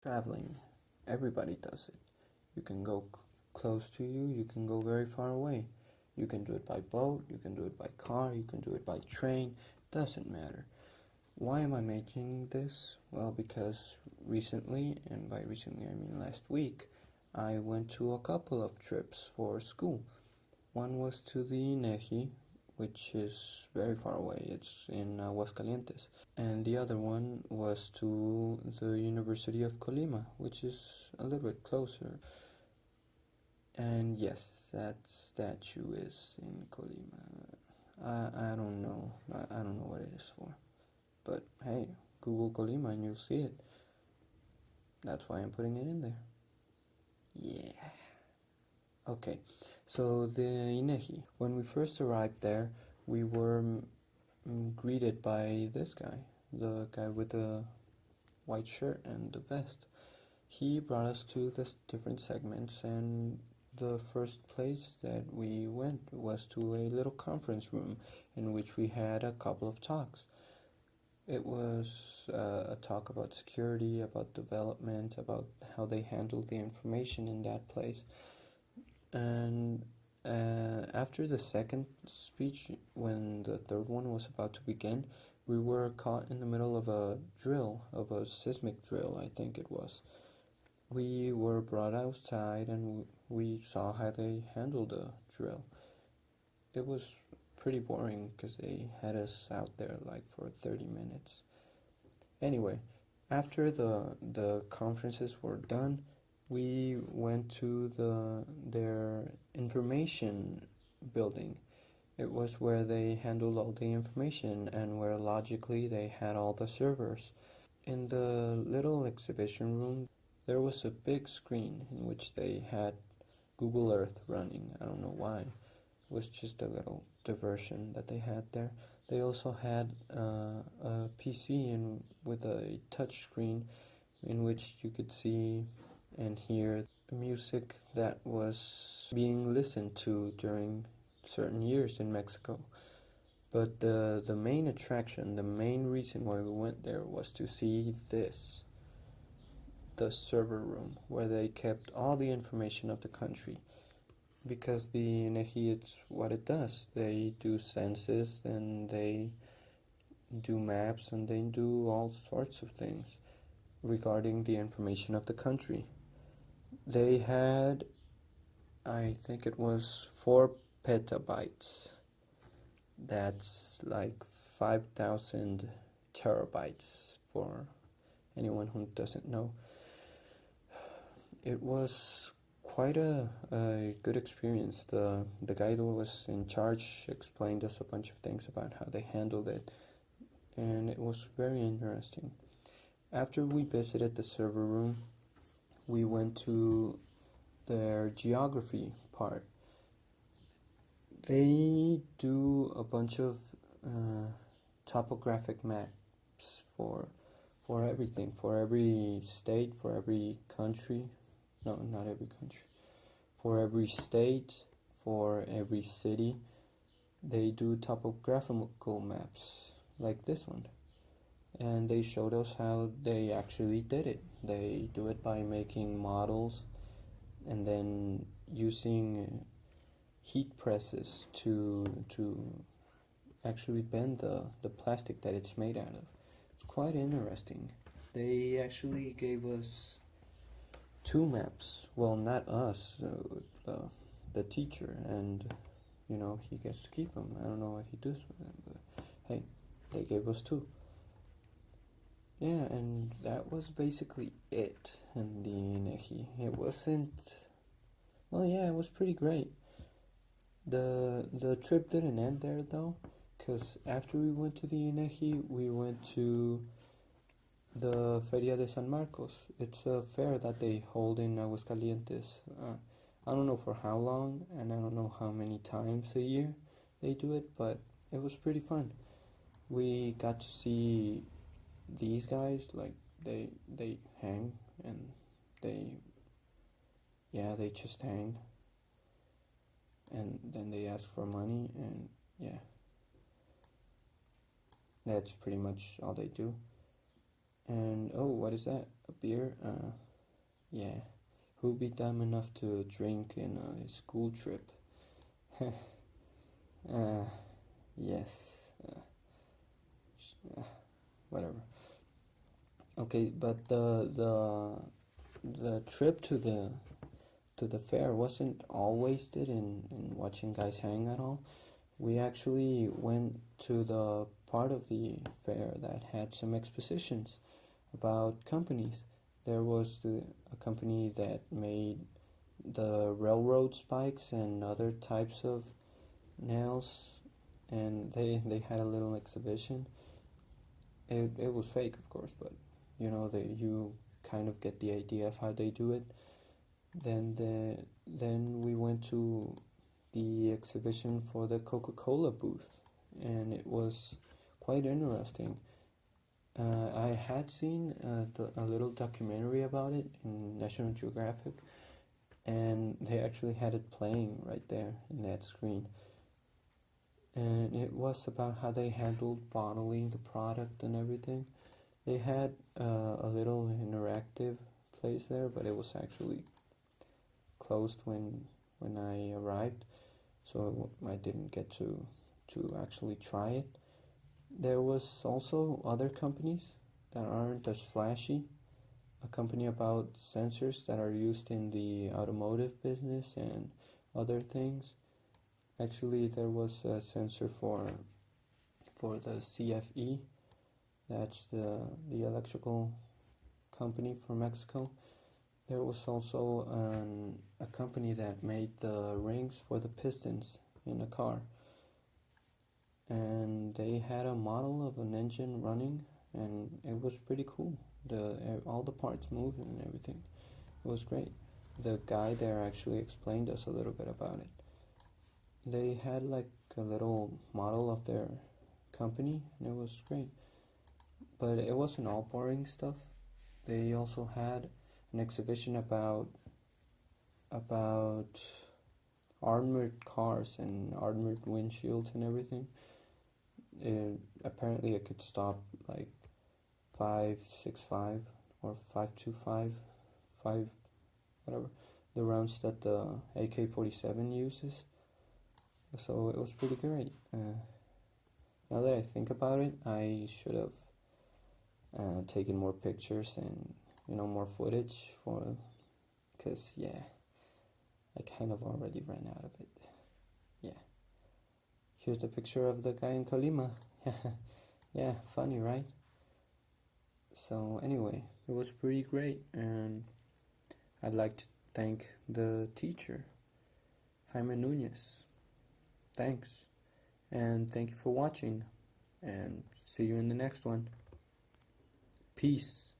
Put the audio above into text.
Traveling, everybody does it. You can go close to you, you can go very far away. You can do it by boat, you can do it by car, you can do it by train, doesn't matter. Why am I mentioning this? Well, because recently, and by recently I mean last week, I went to a couple of trips for school. One was to the INEGI, which is very far away, it's in AguasCalientes. And the other one was to the University of Colima, which is a little bit closer. And yes, that statue is in Colima. I don't know. I don't know what it is for. But hey, Google Colima and you'll see it. That's why I'm putting it in there. Yeah. Okay, so the INEGI. When we first arrived there, we were greeted by this guy, the guy with the white shirt and the vest. He brought us to the different segments, and the first place that we went was to a little conference room in which we had a couple of talks. It was a talk about security, about development, about how they handled the information in that place. And after the second speech, when the third one was about to begin, we were caught in the middle of a drill, of a seismic drill, I think it was. We were brought outside and we saw how they handled the drill. It was pretty boring because they had us out there like for 30 minutes. Anyway, after the conferences were done, we went to their information building. It was where they handled all the information and where logically they had all the servers. In the little exhibition room, there was a big screen in which they had Google Earth running. I don't know why. It was just a little diversion that they had there. They also had a PC with a touch screen in which you could see and hear music that was being listened to during certain years in Mexico. But the main attraction, the main reason why we went there was to see this, the server room, where they kept all the information of the country. Because the INEGI, it's what it does. They do census and they do maps and they do all sorts of things regarding the information of the country. They had, I think it was 4 petabytes. That's like 5,000 terabytes for anyone who doesn't know. It was quite a good experience. The guy who was in charge explained us a bunch of things about how they handled it, and it was very interesting. After we visited the server room, we went to their geography part. They do a bunch of topographic maps for everything, for every state, for every country. No, not every country. For every state, for every city, they do topographical maps like this one. And they showed us how they actually did it. They do it by making models and then using heat presses to actually bend the plastic that it's made out of. It's quite interesting. They actually gave us 2 maps. Well, not us, the teacher, and he gets to keep them. I don't know what he does with them, but hey, they gave us 2. Yeah, and that was basically it in the INEGI. It wasn't, well, yeah, it was pretty great. The trip didn't end there though, because after we went to the INEGI, we went to the Feria de San Marcos. It's a fair that they hold in Aguascalientes. I don't know for how long, and I don't know how many times a year they do it, but it was pretty fun. We got to see these guys, like they hang and they just hang, and then they ask for money, and yeah, that's pretty much all they do. And oh, what is that? A beer? Yeah. Who'd be dumb enough to drink in a school trip? uh, yes. Whatever. Okay, but the trip to the fair wasn't all wasted in watching guys hang at all. We actually went to the part of the fair that had some expositions about companies. There was a company that made the railroad spikes and other types of nails, and they had a little exhibition. It was fake, of course, but you kind of get the idea of how they do it. Then we went to the exhibition for the Coca-Cola booth, and it was quite interesting. I had seen a little documentary about it in National Geographic, and they actually had it playing right there in that screen. And it was about how they handled bottling the product and everything. They had a little interactive place there, but it was actually closed when I arrived, so I didn't get to actually try it. There was also other companies that aren't as flashy. A company about sensors that are used in the automotive business and other things. Actually, there was a sensor for the CFE. That's the electrical company from Mexico. There was also a company that made the rings for the pistons in a car. And they had a model of an engine running, and it was pretty cool. All the parts moved and everything. It was great. The guy there actually explained us a little bit about it. They had like a little model of their company, and it was great. But it wasn't all boring stuff. They also had an exhibition about armored cars and armored windshields and everything. Apparently it could stop like 5.65 or 5.25, 5 whatever, the rounds that the AK-47 uses. So it was pretty great. Now that I think about it, I should have taken more pictures and more footage because I kind of already ran out of it. Yeah. Here's a picture of the guy in Colima. Yeah, funny, right? So anyway, it was pretty great, and I'd like to thank the teacher, Jaime Nunez. Thanks, and thank you for watching, and see you in the next one. Peace.